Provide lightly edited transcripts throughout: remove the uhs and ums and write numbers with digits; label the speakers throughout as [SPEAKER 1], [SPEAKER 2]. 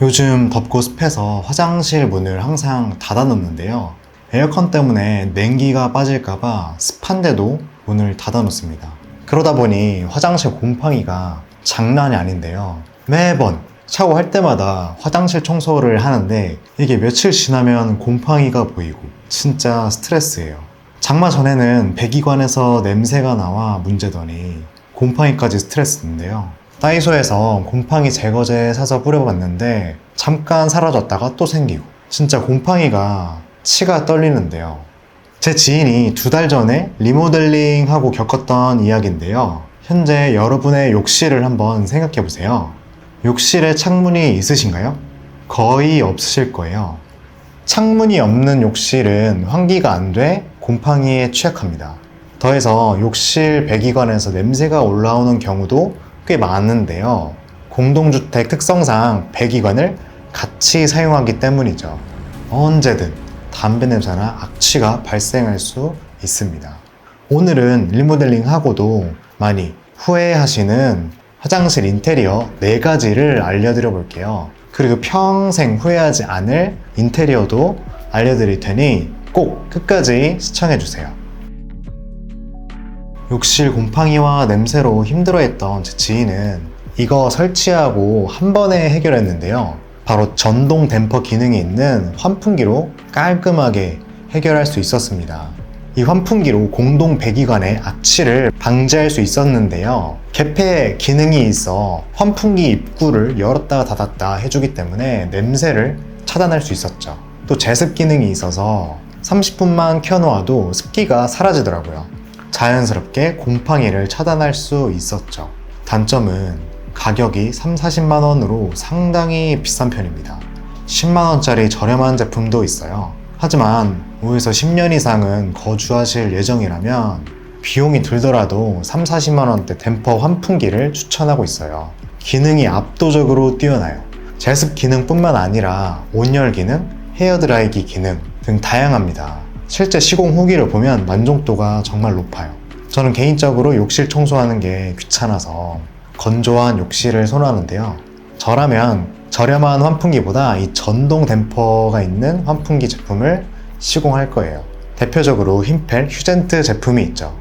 [SPEAKER 1] 요즘 덥고 습해서 화장실 문을 항상 닫아 놓는데요. 에어컨 때문에 냉기가 빠질까봐 습한데도 문을 닫아 놓습니다. 그러다 보니 화장실 곰팡이가 장난이 아닌데요. 매번 샤워할 때마다 화장실 청소를 하는데 이게 며칠 지나면 곰팡이가 보이고 진짜 스트레스예요. 장마 전에는 배기관에서 냄새가 나와 문제더니 곰팡이까지 스트레스인데요. 다이소에서 곰팡이 제거제 사서 뿌려봤는데 잠깐 사라졌다가 또 생기고 진짜 곰팡이가 치가 떨리는데요. 제 지인이 2달 전에 리모델링하고 겪었던 이야기인데요. 현재 여러분의 욕실을 한번 생각해 보세요. 욕실에 창문이 있으신가요? 거의 없으실 거예요. 창문이 없는 욕실은 환기가 안 돼 곰팡이에 취약합니다. 더해서 욕실 배기관에서 냄새가 올라오는 경우도 꽤 많은데요. 공동주택 특성상 배기관을 같이 사용하기 때문이죠. 언제든 담배 냄새나 악취가 발생할 수 있습니다. 오늘은 리모델링 하고도 많이 후회하시는 화장실 인테리어 4가지를 알려드려 볼게요. 그리고 평생 후회하지 않을 인테리어도 알려드릴 테니 꼭 끝까지 시청해주세요. 욕실 곰팡이와 냄새로 힘들어했던 제 지인은 이거 설치하고 한 번에 해결했는데요. 바로 전동 댐퍼 기능이 있는 환풍기로 깔끔하게 해결할 수 있었습니다. 이 환풍기로 공동 배기관의 악취를 방지할 수 있었는데요. 개폐 기능이 있어 환풍기 입구를 열었다 닫았다 해주기 때문에 냄새를 차단할 수 있었죠. 또 제습 기능이 있어서 30분만 켜놓아도 습기가 사라지더라고요. 자연스럽게 곰팡이를 차단할 수 있었죠. 단점은 가격이 30-40만 원으로 상당히 비싼 편입니다. 10만 원짜리 저렴한 제품도 있어요. 하지만 5에서 10년 이상은 거주하실 예정이라면 비용이 들더라도 30-40만 원대 댐퍼 환풍기를 추천하고 있어요. 기능이 압도적으로 뛰어나요. 제습 기능뿐만 아니라 온열 기능, 헤어드라이기 기능 등 다양합니다. 실제 시공 후기를 보면 만족도가 정말 높아요. 저는 개인적으로 욕실 청소하는 게 귀찮아서 건조한 욕실을 선호하는데요. 저라면 저렴한 환풍기보다 이 전동 댐퍼가 있는 환풍기 제품을 시공할 거예요. 대표적으로 흰펠, 휴젠트 제품이 있죠.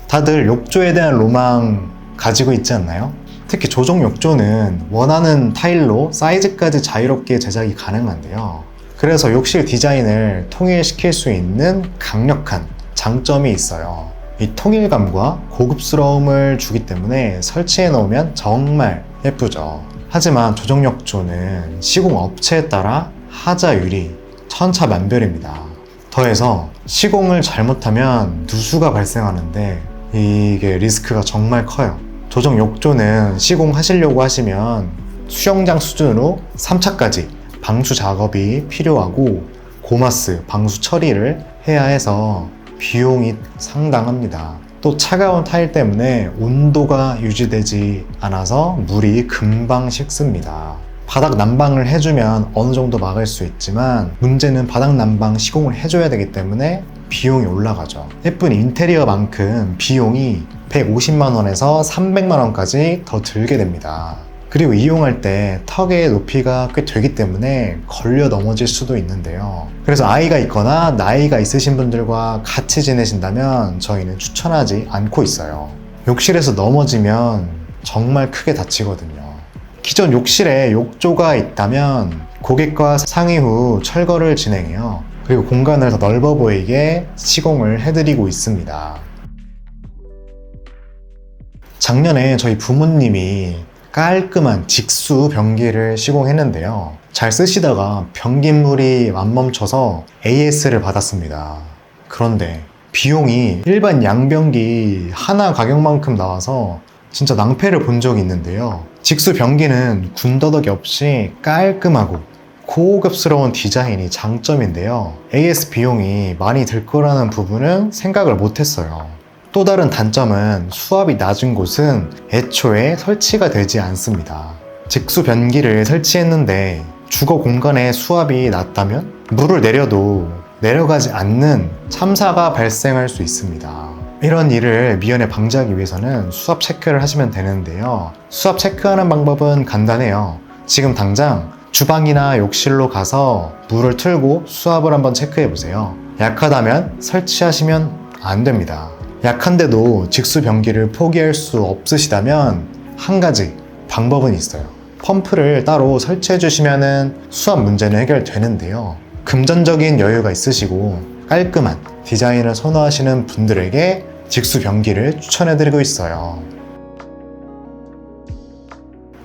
[SPEAKER 1] 다들 욕조에 대한 로망 가지고 있지 않나요? 특히 조정 욕조는 원하는 타일로 사이즈까지 자유롭게 제작이 가능한데요. 그래서 욕실 디자인을 통일시킬 수 있는 강력한 장점이 있어요. 이 통일감과 고급스러움을 주기 때문에 설치해 놓으면 정말 예쁘죠. 하지만 조정욕조는 시공 업체에 따라 하자율이 천차만별입니다. 더해서 시공을 잘못하면 누수가 발생하는데 이게 리스크가 정말 커요. 조정욕조는 시공하시려고 하시면 수영장 수준으로 3차까지 방수 작업이 필요하고 고마스, 방수 처리를 해야 해서 비용이 상당합니다. 또 차가운 타일 때문에 온도가 유지되지 않아서 물이 금방 식습니다. 바닥 난방을 해주면 어느 정도 막을 수 있지만 문제는 바닥 난방 시공을 해줘야 되기 때문에 비용이 올라가죠. 예쁜 인테리어만큼 비용이 150만 원에서 300만 원까지 더 들게 됩니다. 그리고 이용할 때 턱의 높이가 꽤 되기 때문에 걸려 넘어질 수도 있는데요. 그래서 아이가 있거나 나이가 있으신 분들과 같이 지내신다면 저희는 추천하지 않고 있어요. 욕실에서 넘어지면 정말 크게 다치거든요. 기존 욕실에 욕조가 있다면 고객과 상의 후 철거를 진행해요. 그리고 공간을 더 넓어 보이게 시공을 해드리고 있습니다. 작년에 저희 부모님이 깔끔한 직수 변기를 시공했는데요. 잘 쓰시다가 변기물이 안 멈춰서 AS를 받았습니다. 그런데 비용이 일반 양변기 하나 가격만큼 나와서 진짜 낭패를 본 적이 있는데요. 직수 변기는 군더더기 없이 깔끔하고 고급스러운 디자인이 장점인데요. AS 비용이 많이 들 거라는 부분은 생각을 못했어요. 또 다른 단점은 수압이 낮은 곳은 애초에 설치가 되지 않습니다. 직수 변기를 설치했는데 주거 공간에 수압이 낮다면 물을 내려도 내려가지 않는 참사가 발생할 수 있습니다. 이런 일을 미연에 방지하기 위해서는 수압 체크를 하시면 되는데요. 수압 체크하는 방법은 간단해요. 지금 당장 주방이나 욕실로 가서 물을 틀고 수압을 한번 체크해 보세요. 약하다면 설치하시면 안 됩니다. 약한데도 직수 변기를 포기할 수 없으시다면 한 가지 방법은 있어요. 펌프를 따로 설치해 주시면 수압 문제는 해결되는데요. 금전적인 여유가 있으시고 깔끔한 디자인을 선호하시는 분들에게 직수 변기를 추천해 드리고 있어요.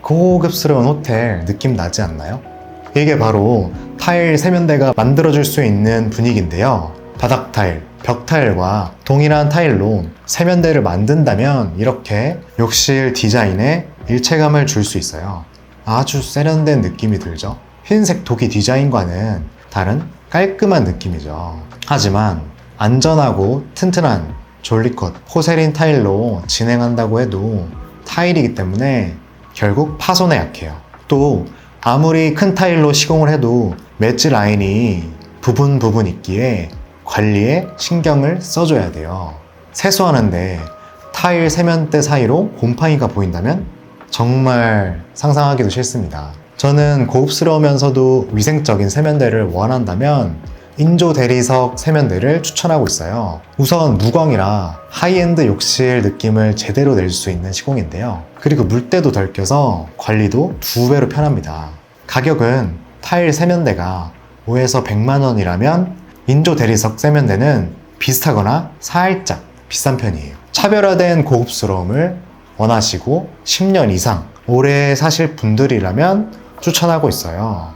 [SPEAKER 1] 고급스러운 호텔 느낌 나지 않나요? 이게 바로 타일 세면대가 만들어줄 수 있는 분위기인데요. 바닥 타일, 벽 타일과 동일한 타일로 세면대를 만든다면 이렇게 욕실 디자인에 일체감을 줄 수 있어요. 아주 세련된 느낌이 들죠. 흰색 도기 디자인과는 다른 깔끔한 느낌이죠. 하지만 안전하고 튼튼한 졸리컷, 포세린 타일로 진행한다고 해도 타일이기 때문에 결국 파손에 약해요. 또 아무리 큰 타일로 시공을 해도 맷지 라인이 부분 있기에 관리에 신경을 써줘야 돼요. 세수하는데 타일 세면대 사이로 곰팡이가 보인다면 정말 상상하기도 싫습니다. 저는 고급스러우면서도 위생적인 세면대를 원한다면 인조 대리석 세면대를 추천하고 있어요. 우선 무광이라 하이엔드 욕실 느낌을 제대로 낼 수 있는 시공인데요. 그리고 물때도 덜 껴서 관리도 2배로 편합니다. 가격은 타일 세면대가 5에서 100만 원이라면 인조 대리석 세면대는 비슷하거나 살짝 비싼 편이에요. 차별화된 고급스러움을 원하시고 10년 이상 오래 사실 분들이라면 추천하고 있어요.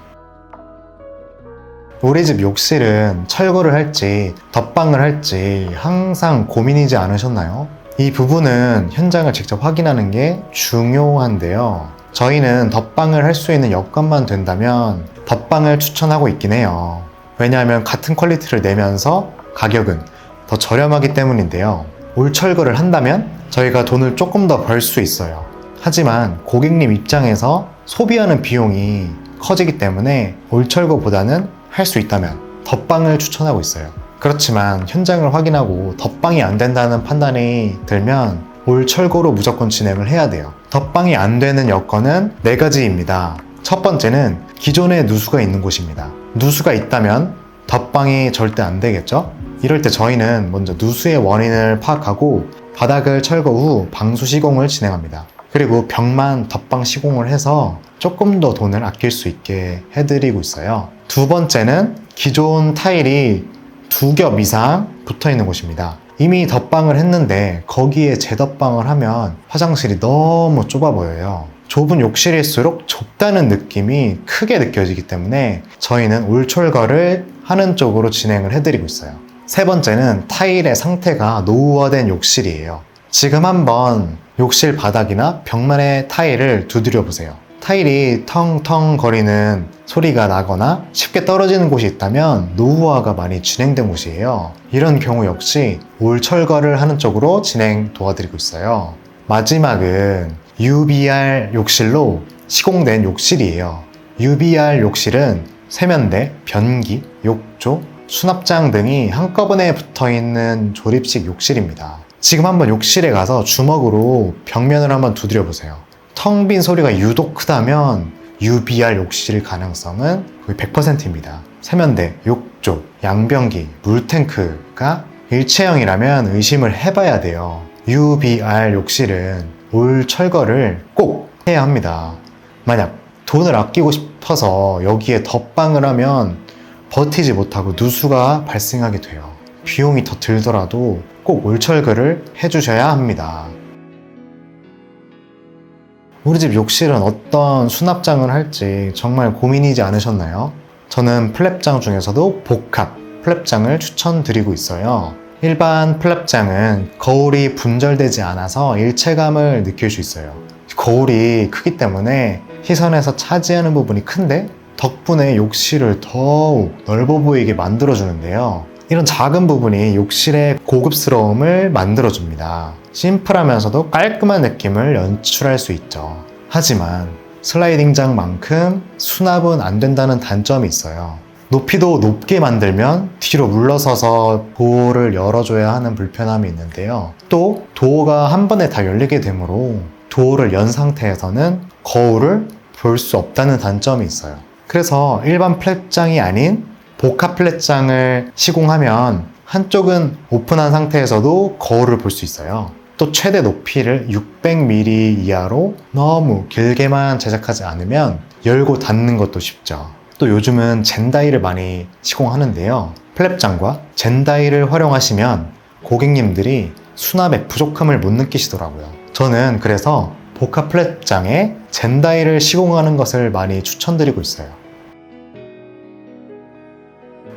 [SPEAKER 1] 우리 집 욕실은 철거를 할지 덧방을 할지 항상 고민이지 않으셨나요? 이 부분은 현장을 직접 확인하는 게 중요한데요. 저희는 덧방을 할 수 있는 여건만 된다면 덧방을 추천하고 있긴 해요. 왜냐하면 같은 퀄리티를 내면서 가격은 더 저렴하기 때문인데요. 올 철거를 한다면 저희가 돈을 조금 더 벌 수 있어요. 하지만 고객님 입장에서 소비하는 비용이 커지기 때문에 올 철거보다는 할 수 있다면 덧방을 추천하고 있어요. 그렇지만 현장을 확인하고 덧방이 안 된다는 판단이 들면 올 철거로 무조건 진행을 해야 돼요. 덧방이 안 되는 여건은 4가지입니다. 첫 번째는 기존에 누수가 있는 곳입니다. 누수가 있다면 덧방이 절대 안 되겠죠? 이럴 때 저희는 먼저 누수의 원인을 파악하고 바닥을 철거 후 방수 시공을 진행합니다. 그리고 벽만 덧방 시공을 해서 조금 더 돈을 아낄 수 있게 해드리고 있어요. 두 번째는 기존 타일이 2겹 이상 붙어 있는 곳입니다. 이미 덧방을 했는데 거기에 재덧방을 하면 화장실이 너무 좁아 보여요. 좁은 욕실일수록 좁다는 느낌이 크게 느껴지기 때문에 저희는 올 철거를 하는 쪽으로 진행을 해드리고 있어요. 세 번째는 타일의 상태가 노후화된 욕실이에요. 지금 한번 욕실 바닥이나 벽면의 타일을 두드려 보세요. 타일이 텅텅 거리는 소리가 나거나 쉽게 떨어지는 곳이 있다면 노후화가 많이 진행된 곳이에요. 이런 경우 역시 올 철거를 하는 쪽으로 진행 도와드리고 있어요. 마지막은 UBR 욕실로 시공된 욕실이에요. UBR 욕실은 세면대, 변기, 욕조, 수납장 등이 한꺼번에 붙어있는 조립식 욕실입니다. 지금 한번 욕실에 가서 주먹으로 벽면을 한번 두드려 보세요. 텅 빈 소리가 유독 크다면 UBR 욕실 가능성은 거의 100%입니다. 세면대, 욕조, 양변기, 물탱크가 일체형이라면 의심을 해봐야 돼요. UBR 욕실은 올 철거를 꼭 해야 합니다. 만약 돈을 아끼고 싶어서 여기에 덧방을 하면 버티지 못하고 누수가 발생하게 돼요. 비용이 더 들더라도 꼭 올 철거를 해주셔야 합니다. 우리 집 욕실은 어떤 수납장을 할지 정말 고민이지 않으셨나요? 저는 플랩장 중에서도 복합 플랩장을 추천드리고 있어요. 일반 플랩장은 거울이 분절되지 않아서 일체감을 느낄 수 있어요. 거울이 크기 때문에 시선에서 차지하는 부분이 큰데 덕분에 욕실을 더욱 넓어 보이게 만들어주는데요. 이런 작은 부분이 욕실의 고급스러움을 만들어줍니다. 심플하면서도 깔끔한 느낌을 연출할 수 있죠. 하지만 슬라이딩장만큼 수납은 안 된다는 단점이 있어요. 높이도 높게 만들면 뒤로 물러서서 도어를 열어줘야 하는 불편함이 있는데요. 또 도어가 한 번에 다 열리게 되므로 도어를 연 상태에서는 거울을 볼 수 없다는 단점이 있어요. 그래서 일반 플랫장이 아닌 복합 플랫장을 시공하면 한쪽은 오픈한 상태에서도 거울을 볼 수 있어요. 또 최대 높이를 600mm 이하로 너무 길게만 제작하지 않으면 열고 닫는 것도 쉽죠. 또 요즘은 젠다이를 많이 시공하는데요. 플랩장과 젠다이를 활용하시면 고객님들이 수납의 부족함을 못 느끼시더라고요. 저는 그래서 복합 플랫장에 젠다이를 시공하는 것을 많이 추천드리고 있어요.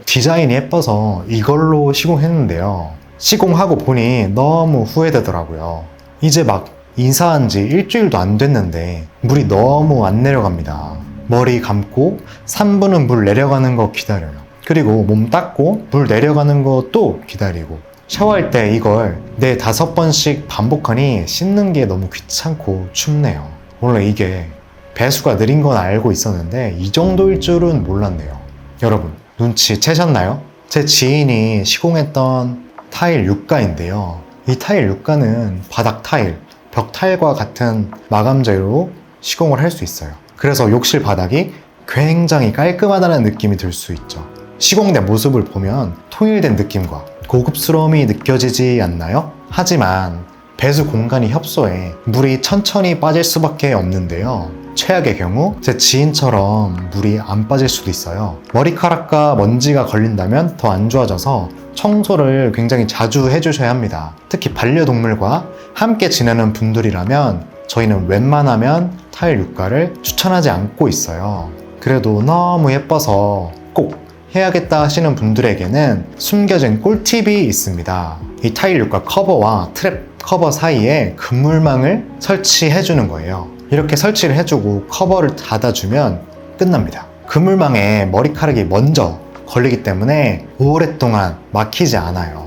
[SPEAKER 1] 디자인이 예뻐서 이걸로 시공했는데요. 시공하고 보니 너무 후회되더라고요. 이제 막 인사한 지 일주일도 안 됐는데 물이 너무 안 내려갑니다. 머리 감고 3분은 물 내려가는 거 기다려요. 그리고 몸 닦고 물 내려가는 거 또 기다리고 샤워할 때 이걸 4-5번씩 반복하니 씻는 게 너무 귀찮고 춥네요. 원래 이게 배수가 느린 건 알고 있었는데 이 정도일 줄은 몰랐네요. 여러분 눈치 채셨나요? 제 지인이 시공했던 타일 육가인데요. 이 타일 육가는 바닥 타일, 벽 타일과 같은 마감재로 시공을 할 수 있어요. 그래서 욕실 바닥이 굉장히 깔끔하다는 느낌이 들 수 있죠. 시공된 모습을 보면 통일된 느낌과 고급스러움이 느껴지지 않나요? 하지만 배수 공간이 협소해 물이 천천히 빠질 수밖에 없는데요. 최악의 경우 제 지인처럼 물이 안 빠질 수도 있어요. 머리카락과 먼지가 걸린다면 더 안 좋아져서 청소를 굉장히 자주 해주셔야 합니다. 특히 반려동물과 함께 지내는 분들이라면 저희는 웬만하면 타일 육가를 추천하지 않고 있어요. 그래도 너무 예뻐서 꼭 해야겠다 하시는 분들에게는 숨겨진 꿀팁이 있습니다. 이 타일 육가 커버와 트랩 커버 사이에 그물망을 설치해 주는 거예요. 이렇게 설치를 해주고 커버를 닫아주면 끝납니다. 그물망에 머리카락이 먼저 걸리기 때문에 오랫동안 막히지 않아요.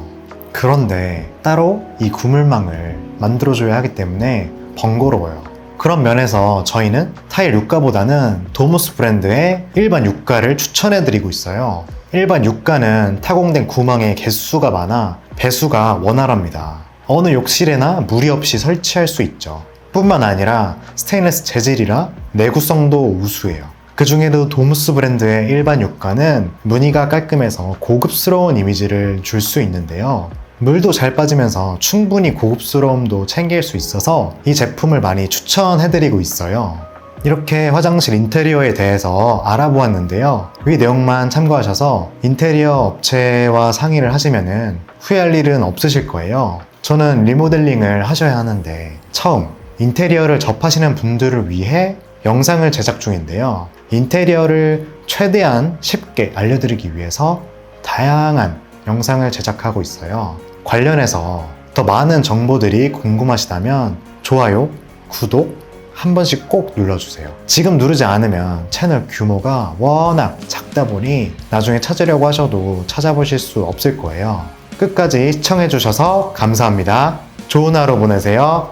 [SPEAKER 1] 그런데 따로 이 그물망을 만들어줘야 하기 때문에 번거로워요. 그런 면에서 저희는 타일 육가보다는 도무스 브랜드의 일반 육가를 추천해드리고 있어요. 일반 육가는 타공된 구멍의 개수가 많아 배수가 원활합니다. 어느 욕실에나 무리 없이 설치할 수 있죠. 뿐만 아니라 스테인리스 재질이라 내구성도 우수해요. 그 중에도 도무스 브랜드의 일반 육가는 무늬가 깔끔해서 고급스러운 이미지를 줄 수 있는데요. 물도 잘 빠지면서 충분히 고급스러움도 챙길 수 있어서 이 제품을 많이 추천해드리고 있어요. 이렇게 화장실 인테리어에 대해서 알아보았는데요. 위 내용만 참고하셔서 인테리어 업체와 상의를 하시면 후회할 일은 없으실 거예요. 저는 리모델링을 하셔야 하는데 처음 인테리어를 접하시는 분들을 위해 영상을 제작 중인데요. 인테리어를 최대한 쉽게 알려드리기 위해서 다양한 영상을 제작하고 있어요. 관련해서 더 많은 정보들이 궁금하시다면 좋아요, 구독 한 번씩 꼭 눌러주세요. 지금 누르지 않으면 채널 규모가 워낙 작다 보니 나중에 찾으려고 하셔도 찾아보실 수 없을 거예요. 끝까지 시청해주셔서 감사합니다. 좋은 하루 보내세요.